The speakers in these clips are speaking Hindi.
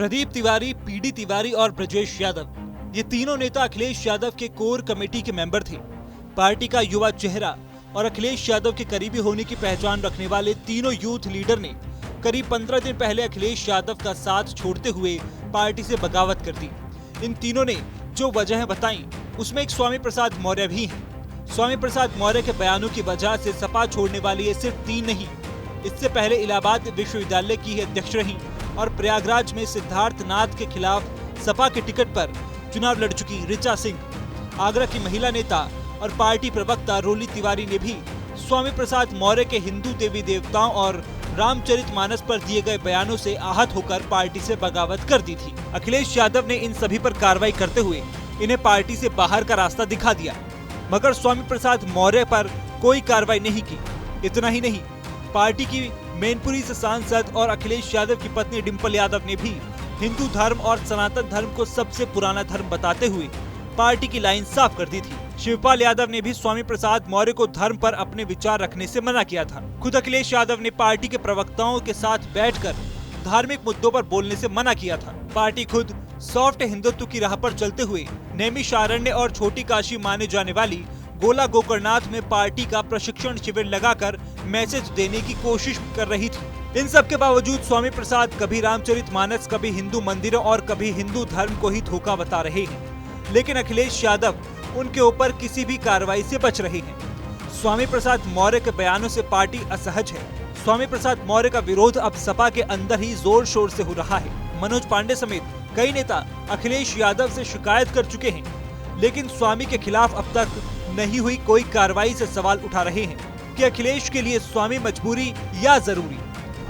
प्रदीप तिवारी, पीडी तिवारी और ब्रजेश यादव, ये तीनों नेता अखिलेश यादव के कोर कमेटी के मेंबर थे। पार्टी का युवा चेहरा और अखिलेश यादव के करीबी होने की पहचान रखने वाले तीनों यूथ लीडर ने करीब 15 दिन पहले अखिलेश यादव का साथ छोड़ते हुए पार्टी से बगावत कर दी। इन तीनों ने जो वजह बताई उसमें एक स्वामी प्रसाद मौर्य भी हैं। स्वामी प्रसाद मौर्य के बयानों की वजह से सपा छोड़ने वाली ये सिर्फ तीन नहीं, इससे पहले इलाहाबाद विश्वविद्यालय की अध्यक्ष रही और प्रयागराज में सिद्धार्थ नाथ के खिलाफ सपा के टिकट पर चुनाव लड़ चुकी ऋचा सिंह, आगरा की महिला नेता और पार्टी प्रवक्ता रोली तिवारी ने भी स्वामी प्रसाद मौर्य के हिंदू देवी देवताओं और रामचरितमानस पर दिए गए बयानों से आहत होकर पार्टी से बगावत कर दी थी। अखिलेश यादव ने इन सभी पर कार्रवाई करते हुए इन्हें पार्टी से बाहर का रास्ता दिखा दिया, मगर स्वामी प्रसाद मौर्य पर कोई कार्रवाई नहीं की। इतना ही नहीं, पार्टी की मैनपुरी से सांसद और अखिलेश यादव की पत्नी डिंपल यादव ने भी हिंदू धर्म और सनातन धर्म को सबसे पुराना धर्म बताते हुए पार्टी की लाइन साफ कर दी थी। शिवपाल यादव ने भी स्वामी प्रसाद मौर्य को धर्म पर अपने विचार रखने से मना किया था। खुद अखिलेश यादव ने पार्टी के प्रवक्ताओं के साथ बैठकर धार्मिक मुद्दों पर बोलने से मना किया था। पार्टी खुद सॉफ्ट हिंदुत्व की राह पर चलते हुए नैमिषारण्य और छोटी काशी माने जाने वाली गोला गोकर्णनाथ में पार्टी का प्रशिक्षण शिविर लगाकर मैसेज देने की कोशिश कर रही थी। इन सब के बावजूद स्वामी प्रसाद कभी रामचरितमानस, कभी हिंदू मंदिरों और कभी हिंदू धर्म को ही धोखा बता रहे हैं, लेकिन अखिलेश यादव उनके ऊपर किसी भी कार्रवाई से बच रहे हैं। स्वामी प्रसाद मौर्य के बयानों से पार्टी असहज है। स्वामी प्रसाद मौर्य का विरोध अब सपा के अंदर ही जोर शोर से हो रहा है। मनोज पांडे समेत कई नेता अखिलेश यादव से शिकायत कर चुके हैं, लेकिन स्वामी के खिलाफ अब तक नहीं हुई कोई कार्रवाई से सवाल उठा रहे हैं कि अखिलेश के लिए स्वामी मजबूरी या जरूरी।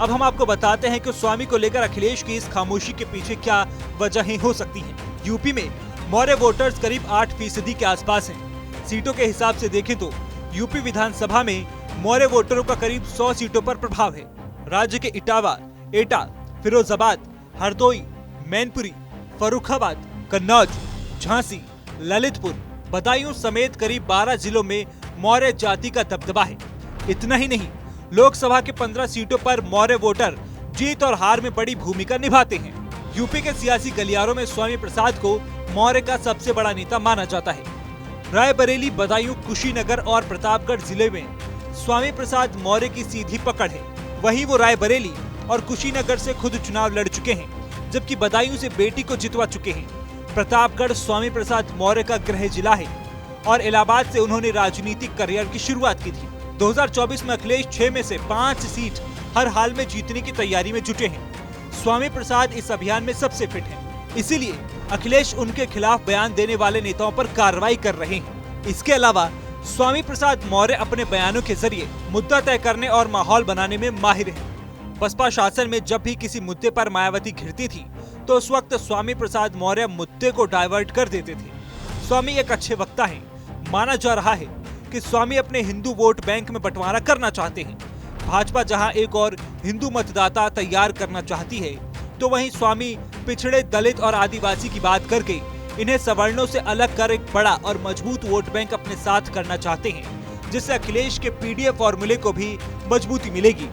अब हम आपको बताते हैं कि स्वामी को लेकर अखिलेश की इस खामोशी के पीछे क्या वजहें हो सकती हैं। यूपी में मौर्य वोटर्स करीब 8% के आसपास हैं। सीटों के हिसाब से देखें तो यूपी विधानसभा में मौर्य वोटरों का करीब 100 सीटों पर प्रभाव है। राज्य के इटावा, एटा, फिरोजाबाद, हरदोई, मैनपुरी, फर्रुखाबाद, कन्नौज, झांसी, ललितपुर, बदायूं समेत करीब 12 जिलों में मौर्य जाति का दबदबा है। इतना ही नहीं, लोकसभा के 15 सीटों पर मौर्य वोटर जीत और हार में बड़ी भूमिका निभाते हैं। यूपी के सियासी गलियारों में स्वामी प्रसाद को मौर्य का सबसे बड़ा नेता माना जाता है। रायबरेली, बदायूं, कुशीनगर और प्रतापगढ़ जिले में स्वामी प्रसाद मौर्य की सीधी पकड़ है। वहीं वो रायबरेली और कुशीनगर से खुद चुनाव लड़ चुके हैं, जबकि बदायूं से बेटी को जितवा चुके हैं। प्रतापगढ़ स्वामी प्रसाद मौर्य का गृह जिला है और इलाहाबाद से उन्होंने राजनीतिक करियर की शुरुआत की थी। 2024 में अखिलेश 6 में से 5 सीट हर हाल में जीतने की तैयारी में जुटे हैं। स्वामी प्रसाद इस अभियान में सबसे फिट हैं। इसीलिए अखिलेश उनके खिलाफ बयान देने वाले नेताओं पर कार्रवाई कर रहे हैं। इसके अलावा स्वामी प्रसाद मौर्य अपने बयानों के जरिए मुद्दा तय करने और माहौल बनाने में माहिर हैं। बसपा शासन में जब भी किसी मुद्दे पर मायावती घिरती थी तो उस वक्त स्वामी प्रसाद मौर्य मुद्दे को डाइवर्ट कर देते थे। स्वामी एक अच्छे वक्ता हैं। माना जा रहा है कि स्वामी अपने हिंदू वोट बैंक में बंटवारा करना चाहते हैं। भाजपा जहां एक और हिंदू मतदाता तैयार करना चाहती है, तो वहीं स्वामी पिछड़े, दलित और आदिवासी की बात करके इन्हें सवर्णों से अलग कर एक बड़ा और मजबूत वोट बैंक अपने साथ करना चाहते हैं, जिससे अखिलेश के पीडीए फॉर्मूले को भी मजबूती मिलेगी।